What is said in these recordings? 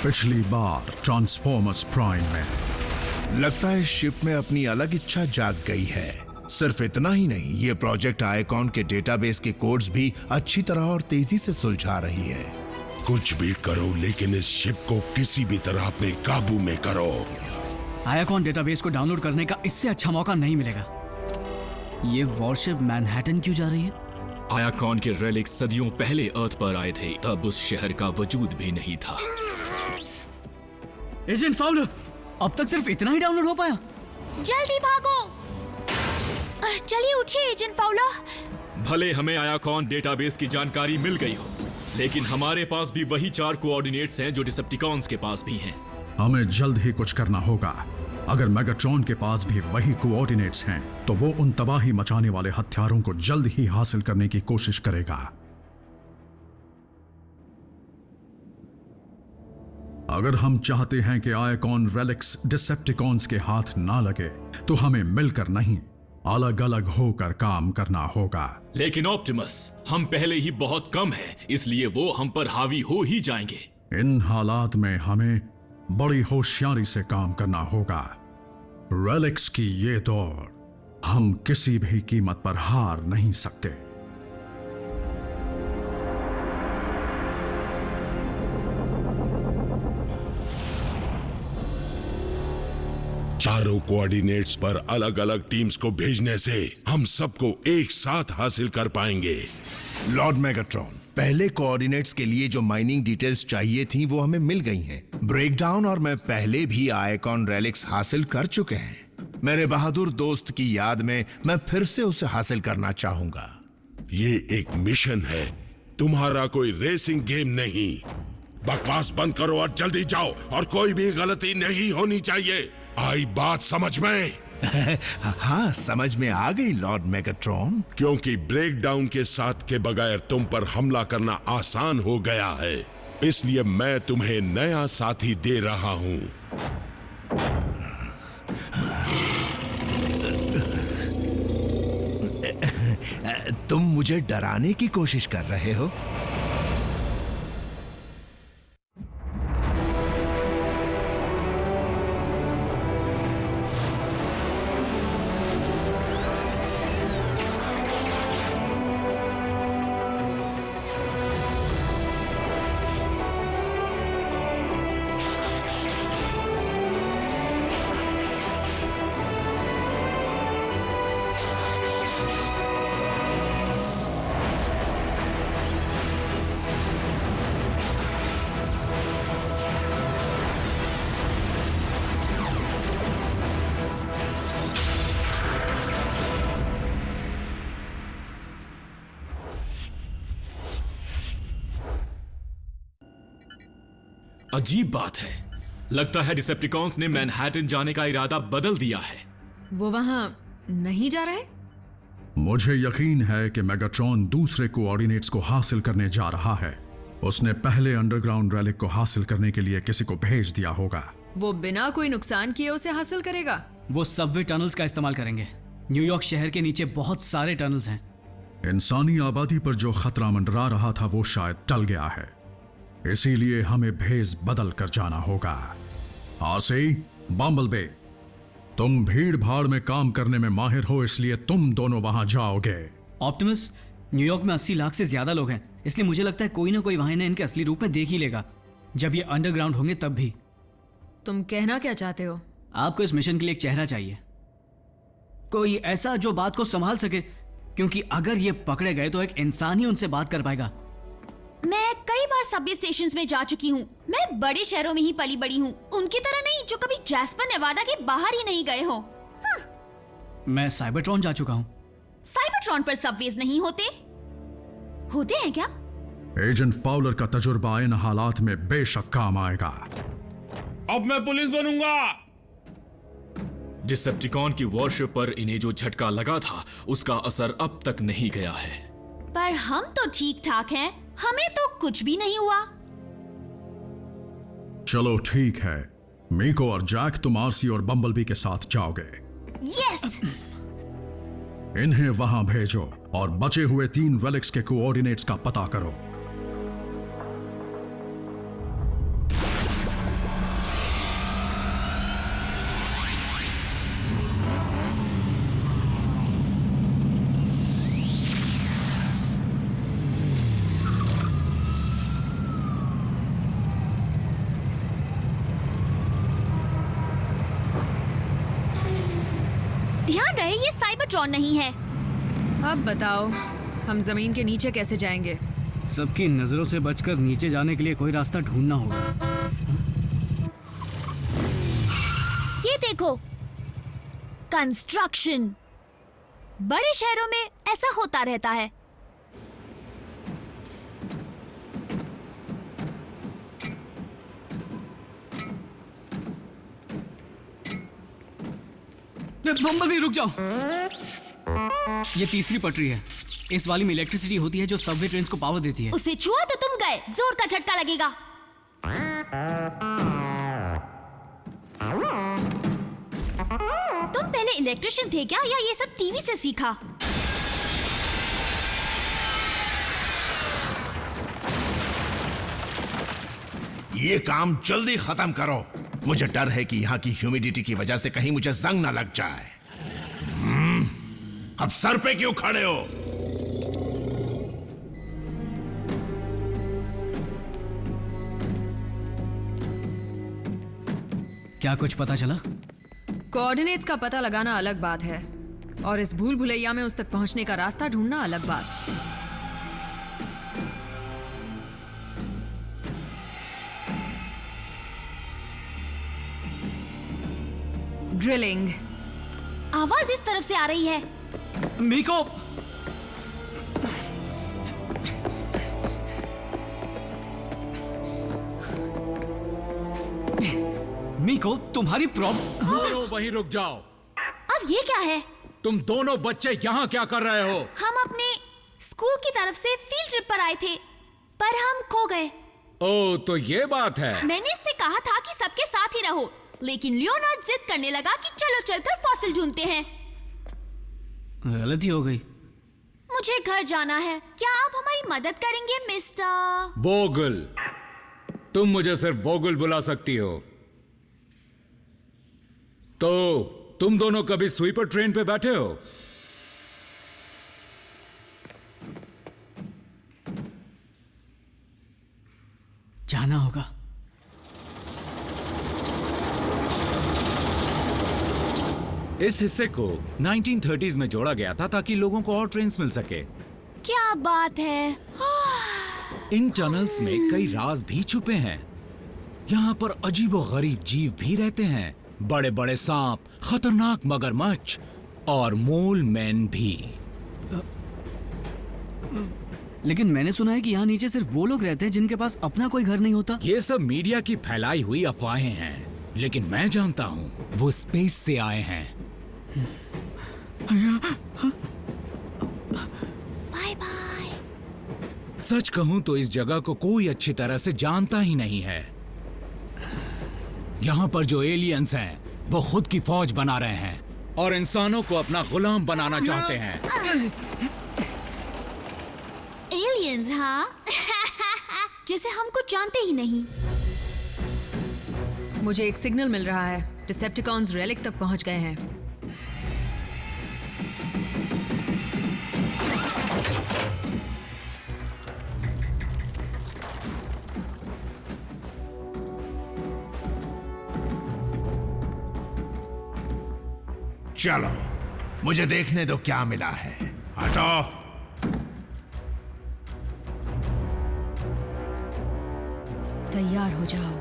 पिछली बार transformers prime में लगता है शिप में अपनी अलग इच्छा जाग गई है। सिर्फ इतना ही नहीं, ये प्रोजेक्ट आईकॉन के डेटाबेस के कोड्स भी अच्छी तरह और तेजी से सुलझा रही है। कुछ भी करो, लेकिन इस शिप को किसी भी तरह अपने काबू में करो। आईकॉन डेटाबेस को डाउनलोड करने का इससे अच्छा मौका नहीं मिलेगा। ये वॉरशिप मैनहट्टन क्यों जा रही है? आयाकॉन के रेलिक्स सदियों पहले अर्थ पर आए थे, तब उस शहर का वजूद भी नहीं था। एजेंट फाउलर, अब तक सिर्फ इतना ही डाउनलोड हो पाया? जल्दी भागो। चलिए उठिए एजेंट फाउलर। भले हमें आयाकॉन डेटाबेस की जानकारी मिल गई हो, लेकिन हमारे पास भी वही 4 कोऑर्डिनेट्स हैं जो डिसेप्टिकॉन्स के पास भी हैं। हमें जल्द ही कुछ करना होगा। अगर मेगाट्रॉन के पास भी वही कोऑर्डिनेट्स हैं, तो वो उन तबाही मचाने वाले हथियारों को जल्द ही हासिल करने की कोशिश करेगा। अगर हम चाहते हैं कि आईकॉन रेलिक्स डिसेप्टिकॉन्स के हाथ ना लगे, तो हमें मिलकर नहीं, अलग अलग होकर काम करना होगा। लेकिन ऑप्टिमस, हम पहले ही बहुत कम हैं, इसलिए वो हम पर हावी हो ही जाएंगे। इन हालात में हमें बड़ी होशियारी से काम करना होगा। रेलिक्स की ये दौड़ हम किसी भी कीमत पर हार नहीं सकते। चारों कोऑर्डिनेट्स पर अलग अलग टीम्स को भेजने से हम सबको एक साथ हासिल कर पाएंगे। लॉर्ड मेगाट्रॉन, पहले कोऑर्डिनेट्स के लिए जो माइनिंग डिटेल्स चाहिए थी वो हमें मिल गई हैं। ब्रेकडाउन और मैं पहले भी आईकॉन रेलिक्स हासिल कर चुके हैं। मेरे बहादुर दोस्त की याद में मैं फिर से उसे हासिल करना चाहूंगा। ये एक मिशन है, तुम्हारा कोई रेसिंग गेम नहीं। बकवास बंद करो और जल्दी जाओ, और कोई भी गलती नहीं होनी चाहिए। आई बात समझ में? हाँ, समझ में आ गई लॉर्ड मेगाट्रॉन। क्योंकि ब्रेकडाउन के साथ के बगैर तुम पर हमला करना आसान हो गया है, इसलिए मैं तुम्हें नया साथी दे रहा हूं। तुम मुझे डराने की कोशिश कर रहे हो? अजीब बात है, लगता है डिसेप्टिकॉन्स ने मैनहट्टन जाने का इरादा बदल दिया है। वो वहां नहीं जा रहा है? मुझे यकीन है कि मेगाट्रॉन दूसरे कोऑर्डिनेट्स को हासिल करने जा रहा है। उसने पहले अंडरग्राउंड रेलिक को हासिल करने के लिए किसी को भेज दिया होगा। वो बिना कोई नुकसान किए उसे हासिल करेगा। वो सबवे टनल्स का इस्तेमाल करेंगे। न्यूयॉर्क शहर के नीचे बहुत सारे टनल्स हैं। इंसानी आबादी पर जो खतरा मंडरा रहा था वो शायद टल गया है, इसीलिए हमें भेस बदल कर जाना होगा। आरसी, बम्बलबी, तुम भीड़ भाड़ में काम करने में माहिर हो, इसलिए तुम दोनों वहां जाओगे। ऑप्टिमस, न्यूयॉर्क में 80 लाख से ज्यादा लोग हैं, इसलिए मुझे लगता है कोई ना कोई वहां इन्हें इनके असली रूप में देख ही लेगा। जब ये अंडरग्राउंड होंगे तब भी। तुम कहना क्या चाहते हो? आपको इस मिशन के लिए एक चेहरा चाहिए, कोई ऐसा जो बात को संभाल सके, क्योंकि अगर ये पकड़े गए तो एक इंसान ही उनसे बात कर पाएगा। मैं कई बार सबवे स्टेशंस में जा चुकी हूँ। मैं बड़े शहरों में ही पली बड़ी हूँ, उनकी तरह नहीं जो कभी जैस्पर नेवाडा के बाहर ही नहीं गए हो। मैं साइबरट्रॉन जा चुका हूँ। साइबरट्रॉन पर सबवेज नहीं होते? होते हैं क्या? एजेंट फाउलर का तजुर्बा इन हालात में बेशक काम आएगा। अब मैं पुलिस बनूंगा। डिसेप्टिकॉन की वॉरशिप पर इन्हें जो झटका लगा था, उसका असर अब तक नहीं गया है। पर हम तो ठीक ठाक हैं, हमें तो कुछ भी नहीं हुआ। चलो ठीक है, मीको और जैक तुम आरसी और बम्बलबी के साथ जाओगे। यस। इन्हें वहां भेजो और बचे हुए 3 रेलिक्स के कोऑर्डिनेट्स का पता करो। ध्यान रहे ये साइबरट्रॉन नहीं है। अब बताओ हम जमीन के नीचे कैसे जाएंगे? सबकी नजरों से बचकर नीचे जाने के लिए कोई रास्ता ढूंढना होगा। ये देखो, कंस्ट्रक्शन। बड़े शहरों में ऐसा होता रहता है। बम्बलबी रुक जाओ। ये तीसरी पटरी है। इस वाली में इलेक्ट्रिसिटी होती है जो सबवे ट्रेन्स को पावर देती है। उसे छुआ तो तुम गए, जोर का झटका लगेगा। तुम पहले इलेक्ट्रिशियन थे क्या, या ये सब टीवी से सीखा? ये काम जल्दी खत्म करो। मुझे डर है कि यहाँ की ह्यूमिडिटी की वजह से कहीं मुझे जंग ना लग जाए। अब सर पे क्यों खड़े हो? क्या कुछ पता चला? कोऑर्डिनेट्स का पता लगाना अलग बात है, और इस भूल भुलैया में उस तक पहुंचने का रास्ता ढूंढना अलग बात। ड्रिलिंग। आवाज इस तरफ से आ रही है। मीको, मीको, तुम्हारी प्रॉब्लम। वहीं रुक जाओ। अब ये क्या है? तुम दोनों बच्चे यहाँ क्या कर रहे हो? हम अपने स्कूल की तरफ से फील्ड ट्रिप पर आए थे, पर हम खो गए। ओ, तो ये बात है। मैंने इससे कहा था कि सबके साथ ही रहो, लेकिन लियोनार्ड जिद करने लगा कि चलो चलकर फॉसिल ढूंढते हैं। गलती हो गई। मुझे घर जाना है। क्या आप हमारी मदद करेंगे मिस्टर वोगल? तुम मुझे सिर्फ वोगल बुला सकती हो। तो तुम दोनों कभी स्वीपर ट्रेन पे बैठे हो? जाना होगा। इस हिस्से को 1930s में जोड़ा गया था ताकि लोगों को और ट्रेन्स मिल सके। क्या बात है। इन टनल्स में कई राज भी छुपे हैं। यहाँ पर अजीबोगरीब जीव भी रहते हैं, बड़े बड़े सांप, खतरनाक मगरमच्छ और मोल मैन भी। लेकिन मैंने सुना है कि यहाँ नीचे सिर्फ वो लोग रहते हैं जिनके पास अपना कोई घर नहीं होता। ये सब मीडिया की फैलाई हुई अफवाहें हैं, लेकिन मैं जानता हूँ वो स्पेस से आए हैं। Bye bye. सच कहूं तो इस जगह को कोई अच्छी तरह से जानता ही नहीं है। यहाँ पर जो एलियंस हैं वो खुद की फौज बना रहे हैं और इंसानों को अपना गुलाम बनाना चाहते हैं। एलियंस? हाँ। जैसे हम कुछ जानते ही नहीं। मुझे एक सिग्नल मिल रहा है। डिसेप्टिकॉन्स रेलिक तक पहुंच गए हैं। चलो, मुझे देखने दो क्या मिला है। हटो। तैयार हो जाओ।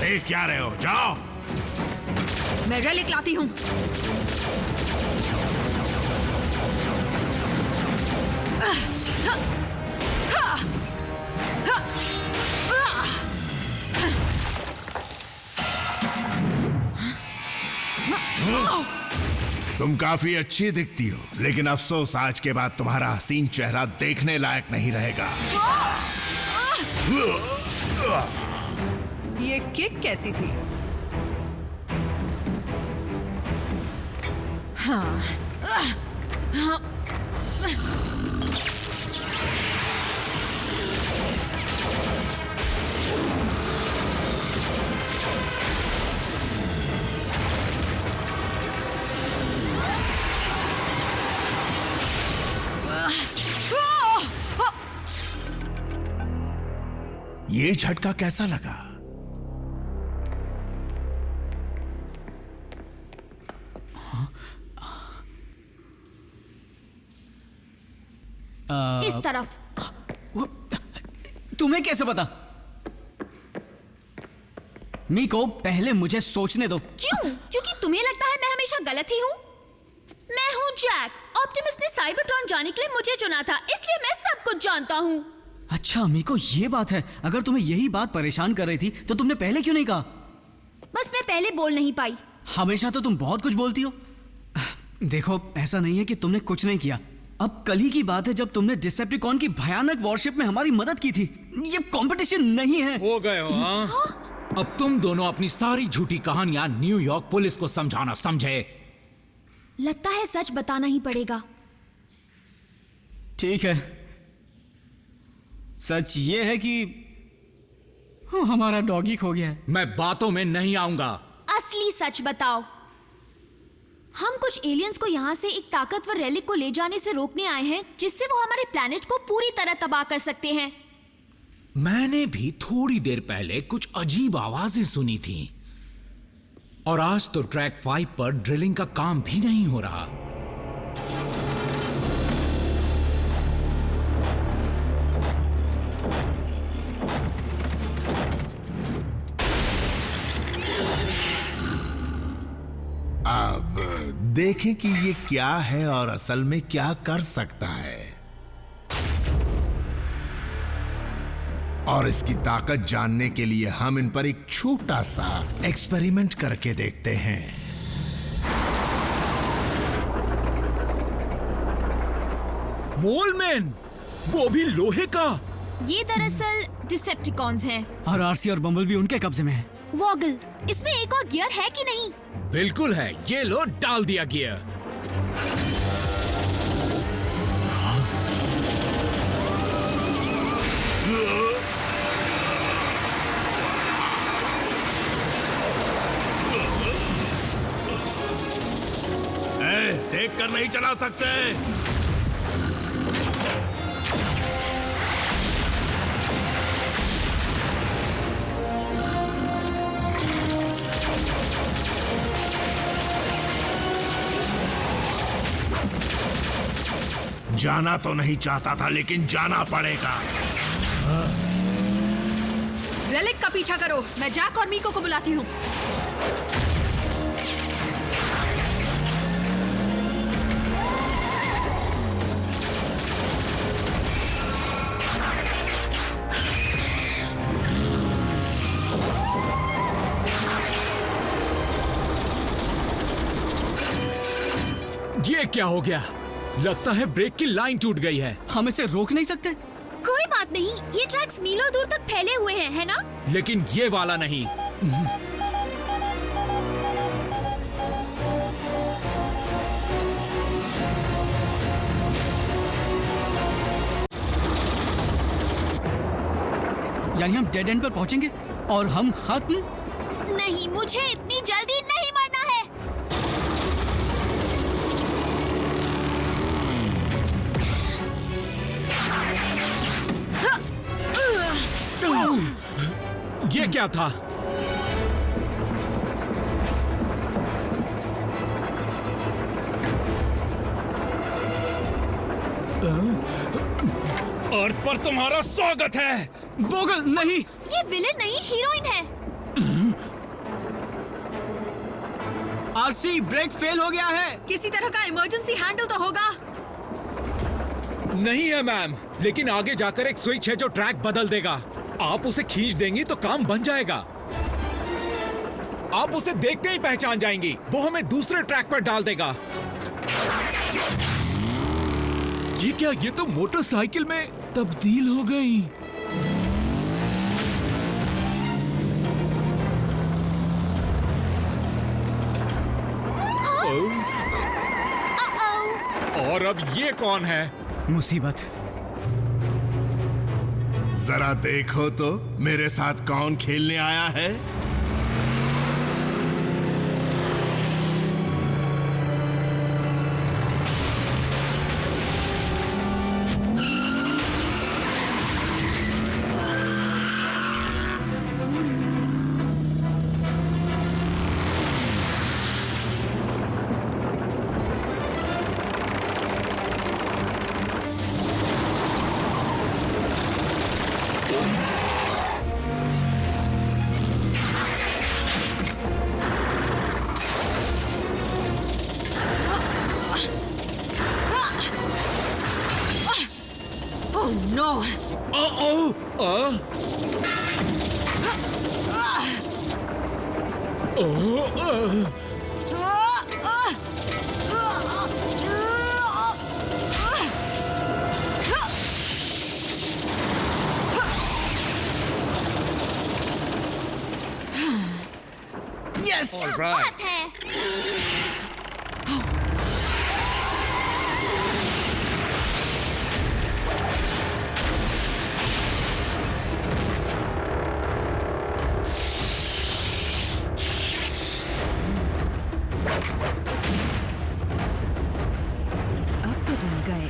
देख क्या रहे हो? जाओ। मैं रेलिक लाती हूँ। तुम काफी अच्छी दिखती हो, लेकिन अफसोस आज के बाद तुम्हारा हसीन चेहरा देखने लायक नहीं रहेगा। ये किक कैसी थी? ये झटका कैसा लगा? इस तरफ। तुम्हें कैसे पता? मीको, पहले मुझे सोचने दो। क्यों? क्योंकि तुम्हें लगता है मैं हमेशा गलत ही हूँ? मैं हूँ जैक। ऑप्टिमस ने साइबरट्रॉन जाने के लिए मुझे चुना था, इसलिए मैं सब कुछ जानता हूँ। अच्छा मीको, ये बात है। अगर तुम्हें यही बात परेशान कर रही थी तो तुमने पहले क्यों नहीं कहा? बस मैं पहले बोल नहीं पाई। हमेशा तो तुम बहुत कुछ बोलती हो। देखो, ऐसा नहीं है कि तुमने कुछ नहीं किया। अब कल ही की बात है जब तुमने डिसेप्टिकॉन की भयानक वॉरशिप में हमारी मदद की थी। ये कंपटीशन नहीं है। हो गए हो, हाँ? अब तुम दोनों अपनी सारी झूठी कहानियां न्यूयॉर्क पुलिस को समझाना, समझे? लगता है सच बताना ही पड़ेगा। ठीक है, सच ये है कि हमारा डॉगी खो गया है। मैं बातों में नहीं आऊंगा। असली सच बताओ। हम कुछ एलियंस को यहाँ से एक ताकतवर रेलिक को ले जाने से रोकने आए हैं, जिससे वो हमारे प्लेनेट को पूरी तरह तबाह कर सकते हैं। मैंने भी थोड़ी देर पहले कुछ अजीब आवाजें सुनी थी। और आज तो ट्रैक 5 पर ड्रिलिंग का काम भी नहीं हो रहा। अब देखें कि ये क्या है और असल में क्या कर सकता है, और इसकी ताकत जानने के लिए हम इन पर एक छोटा सा एक्सपेरिमेंट करके देखते हैं। मोलमैन, वो भी लोहे का। ये दरअसल डिसेप्टिकॉन्स हैं। और आरसी और बम्बल भी उनके कब्जे में है। वॉगल, इसमें एक और गियर है कि नहीं? बिल्कुल है, ये लो, डाल दिया गियर। देख कर नहीं चला सकते। जाना तो नहीं चाहता था, लेकिन जाना पड़ेगा। रेलिक का पीछा करो, मैं जैक और मीको को बुलाती हूँ। ये क्या हो गया? लगता है ब्रेक की लाइन टूट गई है। हम इसे रोक नहीं सकते? कोई बात नहीं, ये ट्रैक्स मीलों दूर तक फैले हुए हैं, है ना? लेकिन ये वाला नहीं। यानी हम डेड एंड पर पहुंचेंगे और हम खत्म? नहीं, मुझे इतनी जल्दी नहीं मरना है। ये क्या था? अर्थ पर तुम्हारा स्वागत है। वोगल, नहीं। ये विलेन नहीं, हीरोइन है। आरसी, ब्रेक फेल हो गया है। किसी तरह का इमरजेंसी हैंडल तो होगा। नहीं है मैम, लेकिन आगे जाकर एक स्विच है जो ट्रैक बदल देगा। आप उसे खींच देंगी तो काम बन जाएगा। आप उसे देखते ही पहचान जाएंगी। वो हमें दूसरे ट्रैक पर डाल देगा। ये क्या? ये तो मोटरसाइकिल में तब्दील हो गई। और अब ये कौन है? मुसीबत। जरा देखो तो मेरे साथ कौन खेलने आया है। Oh no! यस! बात है। अब तो तुम गए।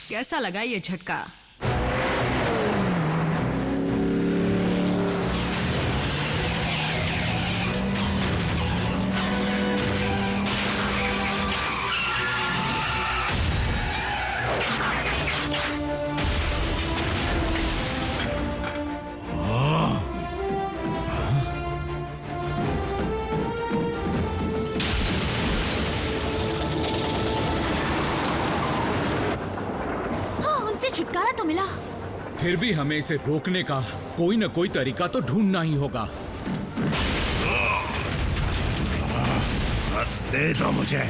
कैसा लगा ये झटका? छुटकारा तो मिला। फिर भी हमें इसे रोकने का कोई ना कोई तरीका तो ढूंढना ही होगा। दे दो मुझे।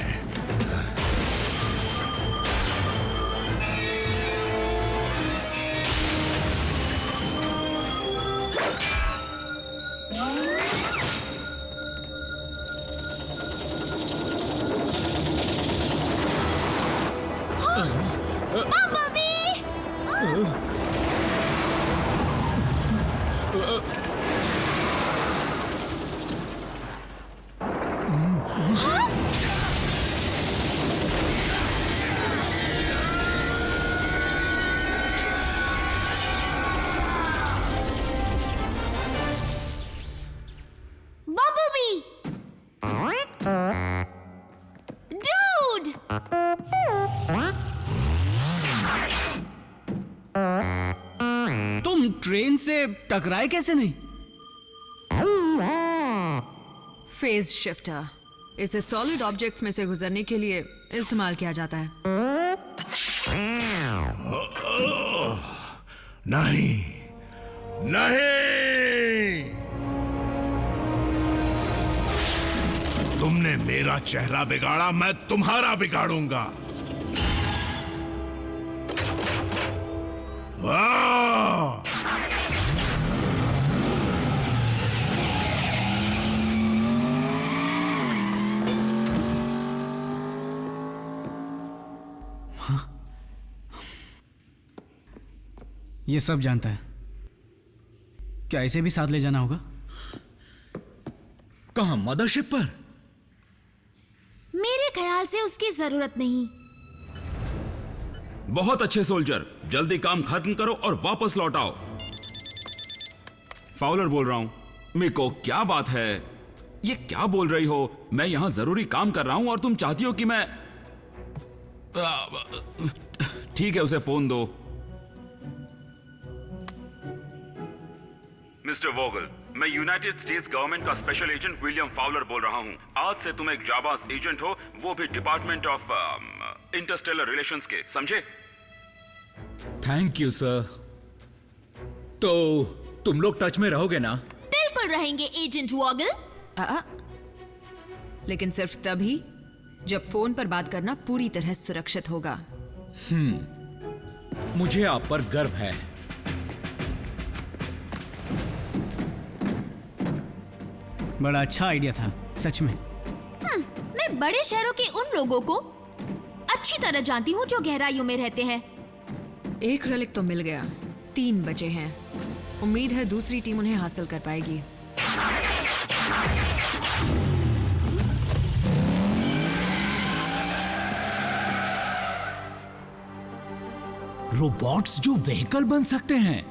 तुम ट्रेन से टकराए कैसे नहीं? फेज शिफ्टर इसे सॉलिड ऑब्जेक्ट्स में से गुजरने के लिए इस्तेमाल किया जाता है। नहीं, नहीं, तुमने मेरा चेहरा बिगाड़ा, मैं तुम्हारा बिगाड़ूंगा। वाह! ये सब जानता है। क्या इसे भी साथ ले जाना होगा? कहां? मदरशिप पर? मेरे ख्याल से उसकी जरूरत नहीं। बहुत अच्छे सोल्जर, जल्दी काम खत्म करो और वापस लौट आओ। फाउलर बोल रहा हूं। मिको, क्या बात है? ये क्या बोल रही हो? मैं यहां जरूरी काम कर रहा हूं और तुम चाहती हो कि मैं... ठीक है, उसे फोन दो। मिस्टर वोगल, मैं यूनाइटेड स्टेट्स गवर्नमेंट का स्पेशल एजेंट विलियम फाउलर बोल रहा हूँ। आज से तुम एक जाबाज एजेंट हो, वो भी डिपार्टमेंट ऑफ इंटरस्टेलर रिलेशंस के, समझे? Thank you sir. तो तुम लोग टच में रहोगे ना? बिल्कुल रहेंगे एजेंट वॉगल। लेकिन सिर्फ तभी जब फोन पर बात करना पूरी तरह सुरक्षित होगा। मुझे आप पर गर्व है। बड़ा अच्छा आइडिया था सच में। मैं बड़े शहरों के उन लोगों को अच्छी तरह जानती हूँ जो गहराइयों में रहते हैं। एक रेलिक तो मिल गया, 3 बचे हैं। उम्मीद है दूसरी टीम उन्हें हासिल कर पाएगी। रोबोट्स जो व्हीकल बन सकते हैं,